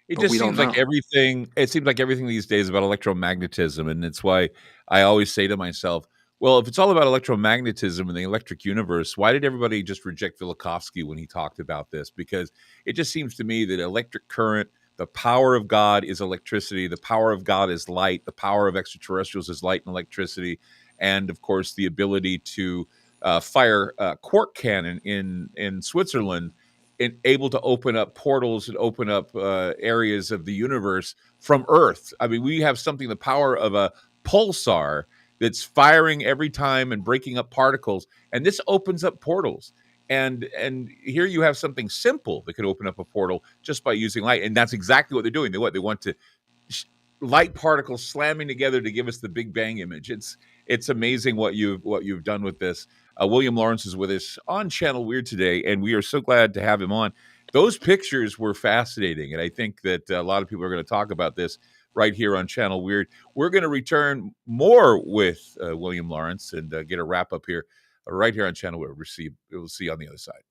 A: It
B: But
A: just
B: we don't
A: seems like
B: know.
A: everything. It seems like everything these days is about electromagnetism, and it's why I always say to myself, "Well, if it's all about electromagnetism and the electric universe, why did everybody just reject Velikovsky when he talked about this? Because it just seems to me that electric current, the power of God is electricity, the power of God is light, the power of extraterrestrials is light and electricity, and of course the ability to fire quark cannon in Switzerland." Able to open up portals and open up areas of the universe from Earth. I mean, we have something, the power of a pulsar that's firing every time and breaking up particles, and this opens up portals. And here you have something simple that could open up a portal just by using light, and that's exactly what they're doing. They want to light particles slamming together to give us the Big Bang image. It's amazing what you've done with this. William Lawrence is with us on Channel Weird today, and we are so glad to have him on. Those pictures were fascinating, and I think that a lot of people are going to talk about this right here on Channel Weird. We're going to return more with William Lawrence and get a wrap up here right here on Channel Weird. We'll see you on the other side.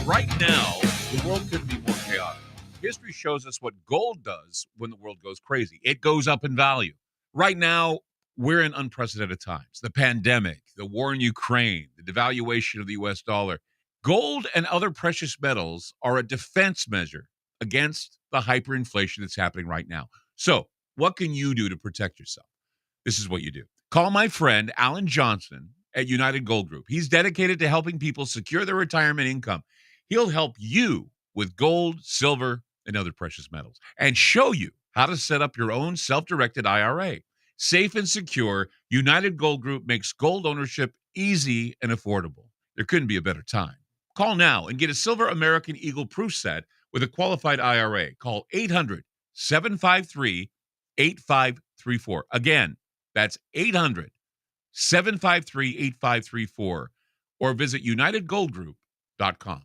A: Right now, the world couldn't be more chaotic. History shows us what gold does when the world goes crazy. It goes up in value. Right now, we're in unprecedented times. The pandemic, the war in Ukraine, the devaluation of the US dollar. Gold and other precious metals are a defense measure against the hyperinflation that's happening right now. So, what can you do to protect yourself? This is what you do. Call my friend Alan Johnson at United Gold Group. He's dedicated to helping people secure their retirement income. He'll help you with gold, silver, and other precious metals and show you how to set up your own self-directed IRA. Safe and secure, United Gold Group makes gold ownership easy and affordable. There couldn't be a better time. Call now and get a Silver American Eagle proof set with a qualified IRA. Call 800-753-8534. Again, that's 800-753-8534 or visit UnitedGoldGroup.com.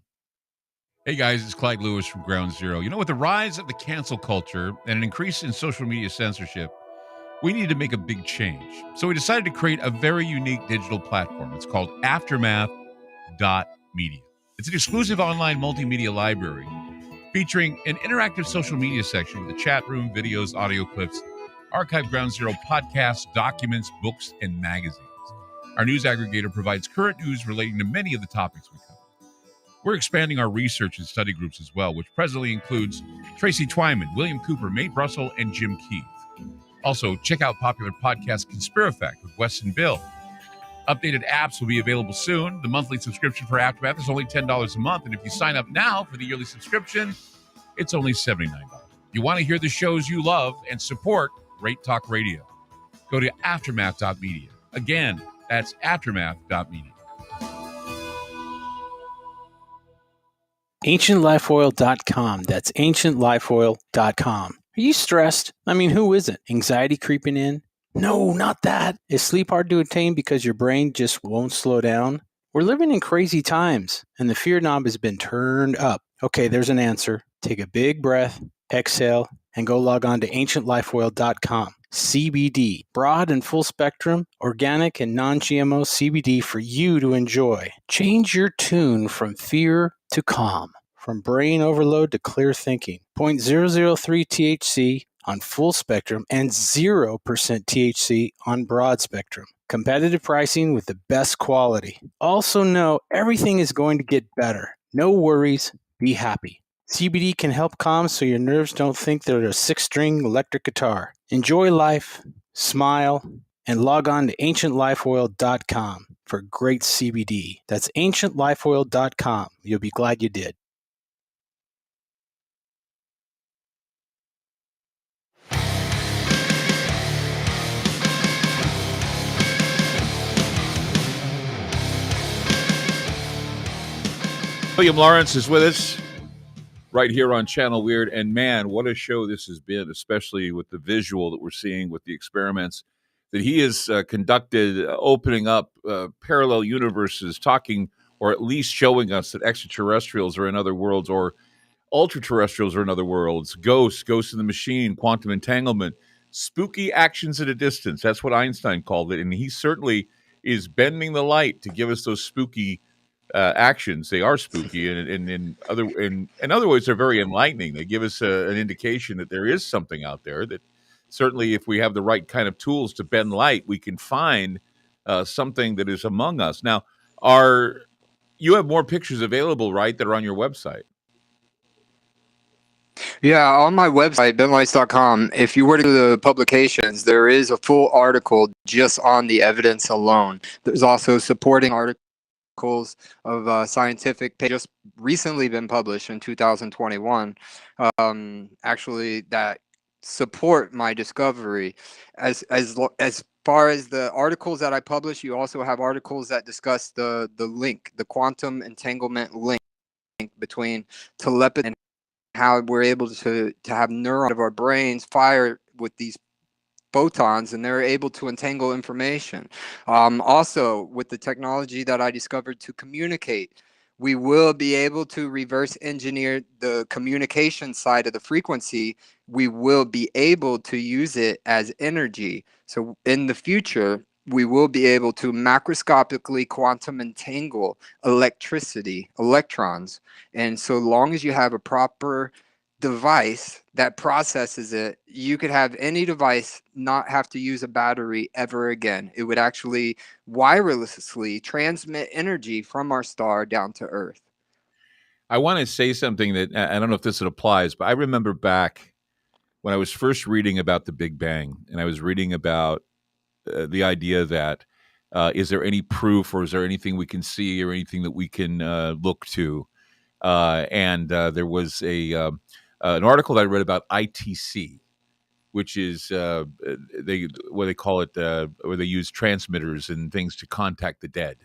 A: Hey guys, it's Clyde Lewis from Ground Zero. You know, with the rise of the cancel culture and an increase in social media censorship, we needed to make a big change. So we decided to create a very unique digital platform. It's called Aftermath.media. It's an exclusive online multimedia library featuring an interactive social media section with a chat room, videos, audio clips, archived Ground Zero podcasts, documents, books, and magazines. Our news aggregator provides current news relating to many of the topics we cover. We're expanding our research and study groups as well, which presently includes Tracy Twyman, William Cooper, Mae Brussel, and Jim Keith. Also, check out popular podcast Conspirafact with Wes and Bill. Updated apps will be available soon. The monthly subscription for Aftermath is only $10 a month, and if you sign up now for the yearly subscription, it's only $79. You want to hear the shows you love and support Great Talk Radio. Go to Aftermath.media. Again, that's Aftermath.media.
D: AncientLifeOil.com. That's AncientLifeOil.com. Are Are you stressed? I mean, who isn't? Anxiety creeping in? No, not that. Is sleep hard to attain because your brain just won't slow down? We're living in crazy times, and the fear knob has been turned up. Okay, there's an answer. Take a big breath, exhale, and go log on to ancientlifeoil.com. CBD, broad and full spectrum, organic and non-GMO CBD for you to enjoy. Change your tune from fear to calm, from brain overload to clear thinking. 0.003 THC on full spectrum and 0% THC on broad spectrum. Competitive pricing with the best quality. Also know everything is going to get better. No worries, be happy. CBD can help calm so your nerves don't think they're a 6-string electric guitar. Enjoy life, smile, and log on to ancientlifeoil.com for great CBD. That's ancientlifeoil.com. You'll be glad you did.
A: William Lawrence is with us right here on Channel Weird. And man, what a show this has been, especially with the visual that we're seeing with the experiments that he has conducted, opening up parallel universes, talking or at least showing us that extraterrestrials are in other worlds, or ultra-terrestrials are in other worlds, ghosts in the machine, quantum entanglement, spooky actions at a distance. That's what Einstein called it. And he certainly is bending the light to give us those spooky actions. They are spooky, and in other ways, they're very enlightening. They give us an indication that there is something out there. That certainly, if we have the right kind of tools to bend light, we can find something that is among us. Now, you have more pictures available, right? That are on your website.
B: Yeah, on my website, bentlights.com, if you were to go to the publications, there is a full article just on the evidence alone. There's also supporting articles of scientific just recently been published in 2021, actually, that support my discovery. As far as the articles that I publish, you also have articles that discuss the link, the quantum entanglement link between telepathy and how we're able to have neurons of our brains fire with these photons, and they're able to entangle information. Also, with the technology that I discovered to communicate, we will be able to reverse engineer the communication side of the frequency. We will be able to use it as energy. So in the future, we will be able to macroscopically quantum entangle electricity, electrons. And so long as you have a proper device that processes it, you could have any device not have to use a battery ever again. It would actually wirelessly transmit energy from our star down to Earth.
A: I want to say something that I don't know if this applies, but I remember back when I was first reading about the Big Bang, and I was reading about the idea that is there any proof, or is there anything we can see, or anything that we can look to? And there was an article that I read about ITC, which is what they call it, where they use transmitters and things to contact the dead.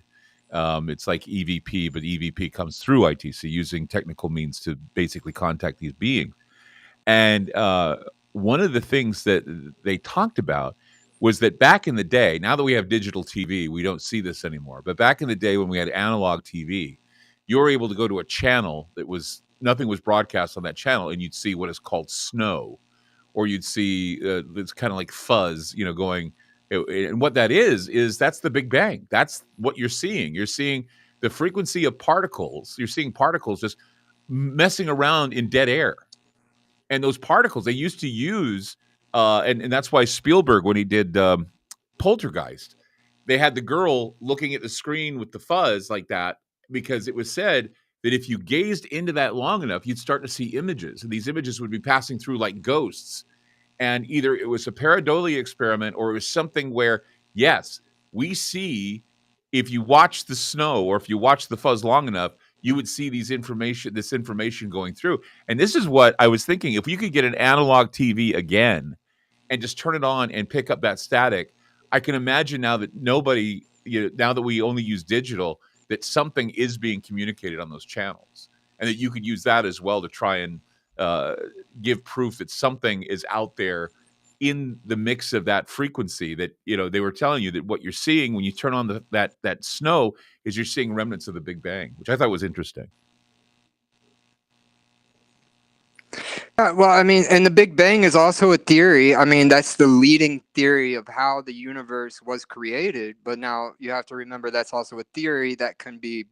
A: It's like EVP, but EVP comes through ITC, using technical means to basically contact these beings. And one of the things that they talked about was that back in the day, now that we have digital TV, we don't see this anymore. But back in the day when we had analog TV, you were able to go to a channel that was nothing was broadcast on that channel, and you'd see what is called snow, or you'd see it's kind of like fuzz, going. And what that is that's the Big Bang. That's what you're seeing. You're seeing the frequency of particles. You're seeing particles just messing around in dead air. And those particles they used to use, and that's why Spielberg, when he did Poltergeist, they had the girl looking at the screen with the fuzz like that, because it was said that if you gazed into that long enough, you'd start to see images, and these images would be passing through like ghosts. And either it was a pareidolia experiment, or it was something where, yes, we see, if you watch the snow or if you watch the fuzz long enough, you would see this information going through. And this is what I was thinking. If you could get an analog TV again and just turn it on and pick up that static, I can imagine now that now that we only use digital, that something is being communicated on those channels, and that you could use that as well to try and give proof that something is out there in the mix of that frequency. That they were telling you that what you're seeing when you turn on that snow is you're seeing remnants of the Big Bang, which I thought was interesting.
B: Well, I mean, and the Big Bang is also a theory. I mean, that's the leading theory of how the universe was created. But now you have to remember that's also a theory that can be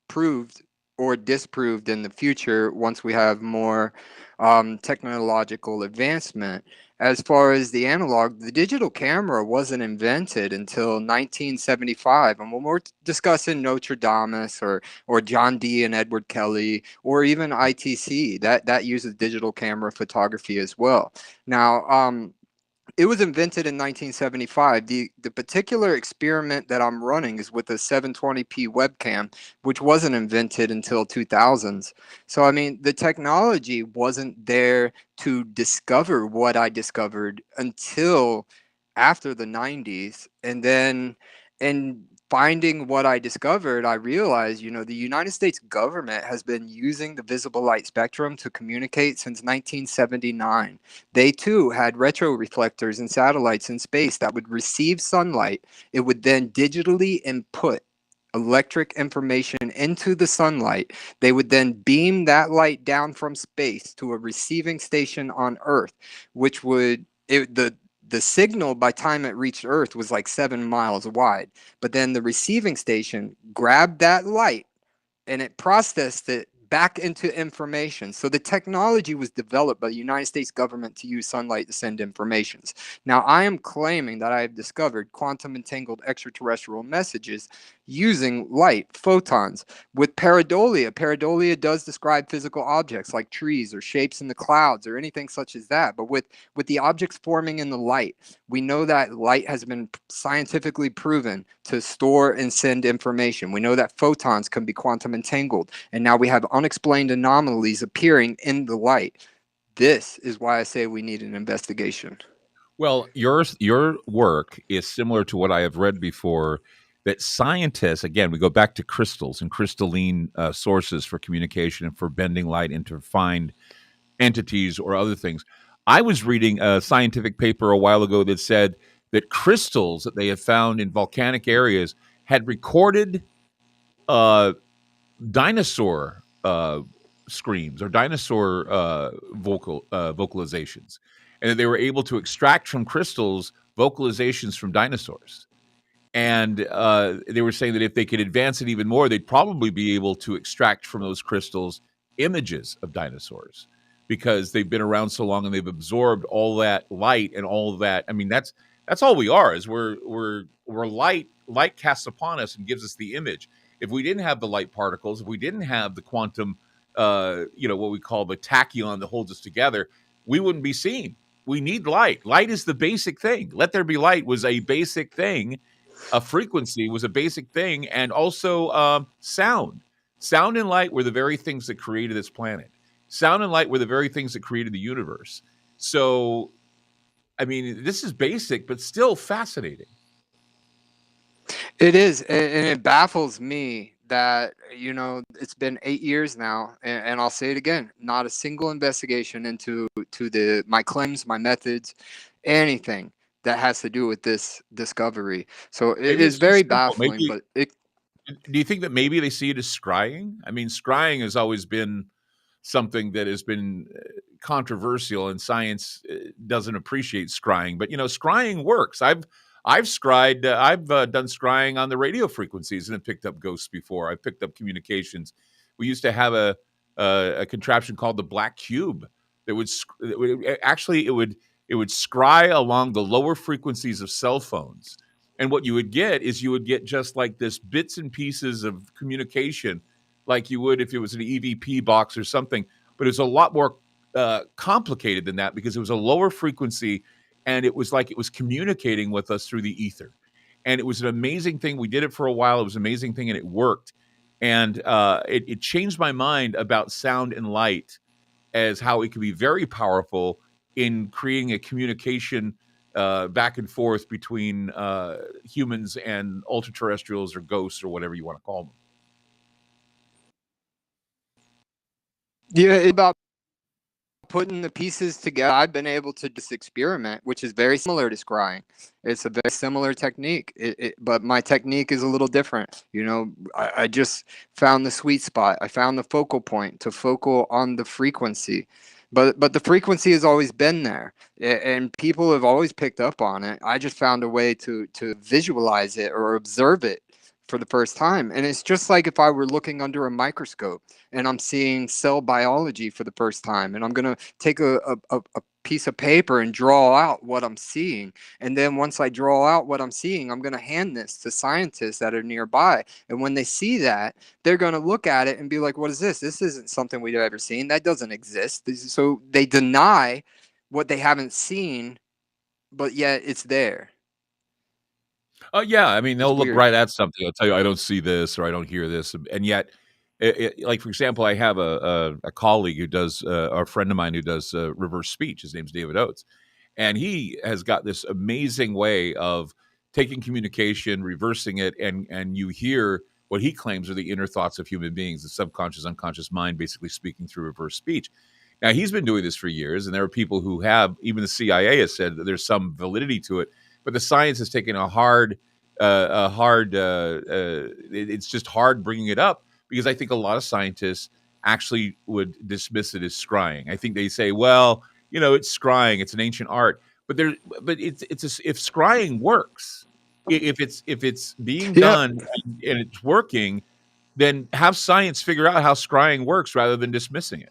B: proved or disproved in the future once we have more technological advancement. As far as the analog, the digital camera wasn't invented until 1975. And when we're discussing Notre Dame or John Dee and Edward Kelly, or even ITC, that uses digital camera photography as well. Now, it was invented in 1975. The particular experiment that I'm running is with a 720p webcam, which wasn't invented until 2000s. So, I mean, the technology wasn't there to discover what I discovered until after the 90s. And then, in finding what I discovered, I realized, the United States government has been using the visible light spectrum to communicate since 1979. They too had retroreflectors and satellites in space that would receive sunlight. It would then digitally input electric information into the sunlight. They would then beam that light down from space to a receiving station on Earth, which the signal by time it reached Earth was like 7 miles wide. But then the receiving station grabbed that light and it processed it back into information. So the technology was developed by the United States government to use sunlight to send informations. Now, I am claiming that I have discovered quantum entangled extraterrestrial messages using light, photons, with pareidolia. Pareidolia does describe physical objects like trees or shapes in the clouds or anything such as that. But with the objects forming in the light, we know that light has been scientifically proven to store and send information. We know that photons can be quantum entangled. And now we have unexplained anomalies appearing in the light. This is why I say we need an investigation.
A: Well, your work is similar to what I have read before, that scientists, again, we go back to crystals and crystalline sources for communication and for bending light into refined entities or other things. I was reading a scientific paper a while ago that said that crystals that they have found in volcanic areas had recorded dinosaur screams or dinosaur vocalizations, and that they were able to extract from crystals vocalizations from dinosaurs. And they were saying that if they could advance it even more, they'd probably be able to extract from those crystals images of dinosaurs, because they've been around so long and they've absorbed all that light and all of that. I mean, that's all we are, is we're light. Light casts upon us and gives us the image. If we didn't have the light particles, if we didn't have the quantum, what we call the tachyon that holds us together, we wouldn't be seen. We need light. Light is the basic thing. Let there be light was a basic thing. A frequency was a basic thing, and also sound. Sound and light were the very things that created this planet. Sound and light were the very things that created the universe. So, I mean, this is basic, but still fascinating.
B: It is, and it baffles me that it's been 8 years now, and I'll say it again: not a single investigation into my claims, my methods, anything that has to do with this discovery. So it is very baffling. But
A: do you think that maybe they see it as scrying? I mean, scrying has always been something that has been controversial, and science doesn't appreciate scrying. But scrying works. I've scryed. I've done scrying on the radio frequencies and have picked up ghosts before. I've picked up communications. We used to have a contraption called the Black Cube that would scry along the lower frequencies of cell phones. And what you would get is just like this bits and pieces of communication, like you would if it was an EVP box or something. But it's a lot more complicated than that, because it was a lower frequency, and it was like it was communicating with us through the ether. And it was an amazing thing. We did it for a while. It was an amazing thing, and it worked. And it changed my mind about sound and light, as how it can be very powerful in creating a communication back and forth between humans and ultra-terrestrials or ghosts or whatever you want to call them.
B: Yeah, about putting the pieces together, I've been able to just experiment, which is very similar to scrying. It's a very similar technique, but my technique is a little different. I just found the sweet spot. I found the focal point to focal on the frequency. But the frequency has always been there, and people have always picked up on it. I just found a way to visualize it or observe it for the first time. And it's just like if I were looking under a microscope and I'm seeing cell biology for the first time, and I'm going to take a piece of paper and draw out what I'm seeing. And then once I draw out what I'm seeing, I'm going to hand this to scientists that are nearby. And when they see that, they're going to look at it and be like, what is this? This isn't something we've ever seen. That doesn't exist. So they deny what they haven't seen, but yet it's there.
A: Yeah, I mean,
B: It's
A: they'll look
B: weird.
A: right at something. They'll tell you, "I don't see this," or "I don't hear this," and yet, like for example, I have a colleague who does, or a friend of mine who does reverse speech. His name's David Oates, and he has got this amazing way of taking communication, reversing it, and you hear what he claims are the inner thoughts of human beings, the subconscious, unconscious mind, basically speaking through reverse speech. Now he's been doing this for years, and there are people who have. Even the CIA has said that there's some validity to it, but the science has taken it's just hard bringing it up because I think a lot of scientists actually would dismiss it as scrying. I think they say, well, it's scrying, it's an ancient art, but if scrying works, if it's being
B: Yeah.
A: done and it's working, then have science figure out how scrying works rather than dismissing it.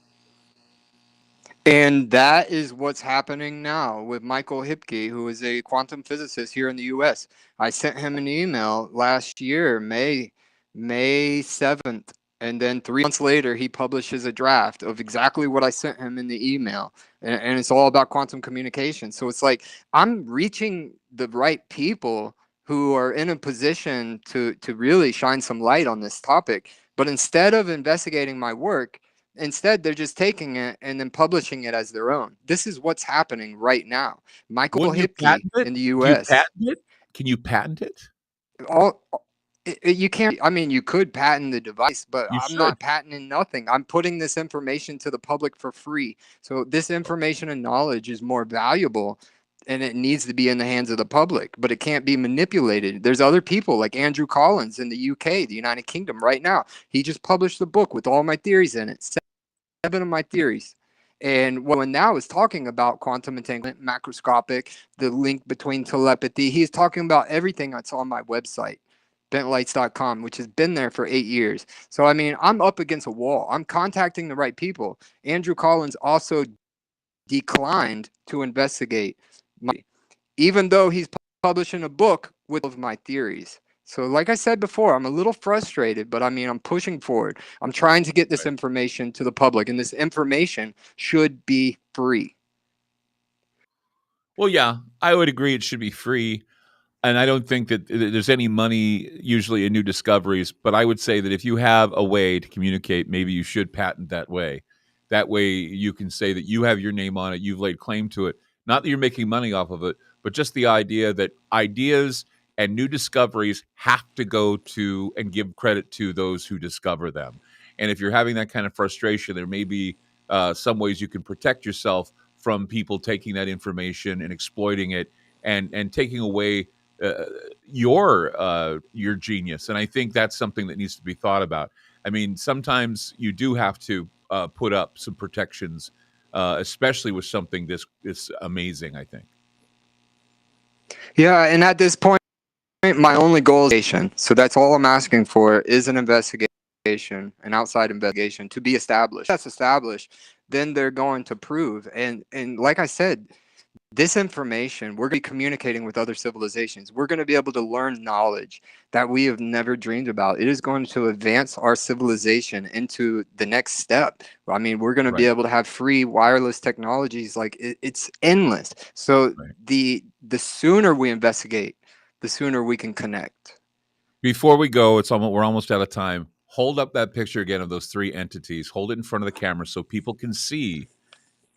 B: And that is what's happening now with Michael Hipke, who is a quantum physicist here in the U.S. I sent him an email last year, May 7th, and then 3 months later, he publishes a draft of exactly what I sent him in the email. And it's all about quantum communication. So it's like I'm reaching the right people who are in a position to really shine some light on this topic. But instead of investigating my work, instead, they're just taking it and then publishing it as their own. This is what's happening right now. Michael
A: Wouldn't you
B: Hipke
A: patent it?
B: in the
A: Do you
B: U.S.
A: patent it? Can you patent it?
B: You can't. I mean, you could patent the device, but
A: You
B: I'm
A: should.
B: not patenting nothing. I'm putting this information to the public for free. So this information and knowledge is more valuable, and it needs to be in the hands of the public, but it can't be manipulated. There's other people like Andrew Collins in the UK, the United Kingdom, right now. He just published a book with all my theories in it. 7 of my theories. And when now is talking about quantum entanglement, macroscopic, the link between telepathy, he's talking about everything that's on my website, bentlights.com, which has been there for 8 years. So, I mean, I'm up against a wall. I'm contacting the right people. Andrew Collins also declined to investigate even though he's publishing a book with of my theories. So, like I said before, I'm a little frustrated, but I mean, I'm pushing forward. I'm trying to get this information to the public, and this information should be free.
A: Well, yeah, I would agree it should be free. And I don't think that there's any money usually in new discoveries, but I would say that if you have a way to communicate, maybe you should patent that way. That way you can say that you have your name on it, you've laid claim to it. Not that you're making money off of it, but just the idea that ideas and new discoveries have to go to and give credit to those who discover them. And if you're having that kind of frustration, there may be some ways you can protect yourself from people taking that information and exploiting it and taking away uh, your genius. And I think that's something that needs to be thought about. I mean, sometimes you do have to put up some protections, especially with something this amazing, I think.
B: Yeah, and at this point, my only goal is investigation. So that's all I'm asking for is an investigation, an outside investigation to be established. That's established, then they're going to prove. And like I said, this information, we're going to be communicating with other civilizations. We're going to be able to learn knowledge that we have never dreamed about. It is going to advance our civilization into the next step. I mean, we're going to be able to have free wireless technologies. Like it's endless. So the sooner we investigate, the sooner we can connect.
A: Before we go, we're almost out of time. Hold up that picture again of those three entities. Hold it in front of the camera so people can see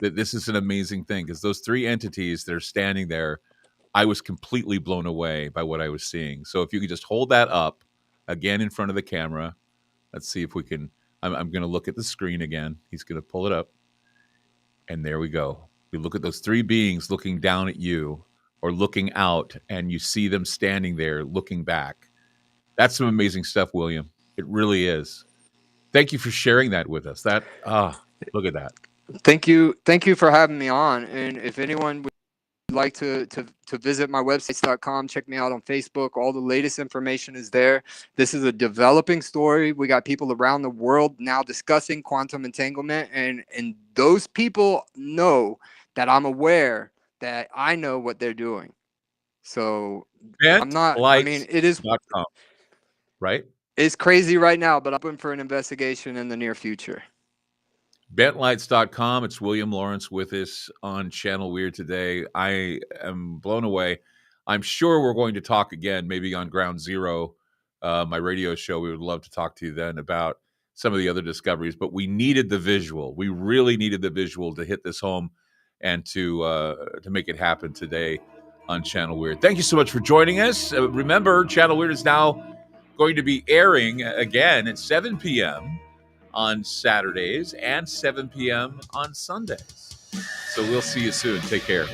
A: that this is an amazing thing, because those three entities that are standing there, I was completely blown away by what I was seeing. So if you could just hold that up again in front of the camera. Let's see if we can. I'm going to look at the screen again. He's going to pull it up. And there we go. You look at those three beings looking down at you or looking out, and you see them standing there looking back. That's some amazing stuff, William. It really is. Thank you for sharing that with us. Look at that.
B: Thank you for having me on. And if anyone would like to visit my websites.com, check me out on Facebook. All the latest information is there. This is a developing story. We got people around the world now discussing quantum entanglement, and those people know that I'm aware that I know what they're doing. So I'm not, I mean, it is
A: right?
B: It's crazy right now, but I'm open for an investigation in the near future.
A: Bentlights.com. It's William Lawrence with us on Channel Weird today. I am blown away. I'm sure we're going to talk again, maybe on Ground Zero, my radio show. We would love to talk to you then about some of the other discoveries, but we needed the visual. We really needed the visual to hit this home and to make it happen today on Channel Weird. Thank you so much for joining us. Remember, Channel Weird is now going to be airing again at 7 p.m. on Saturdays and 7 p.m. on Sundays. So we'll see you soon. Take care.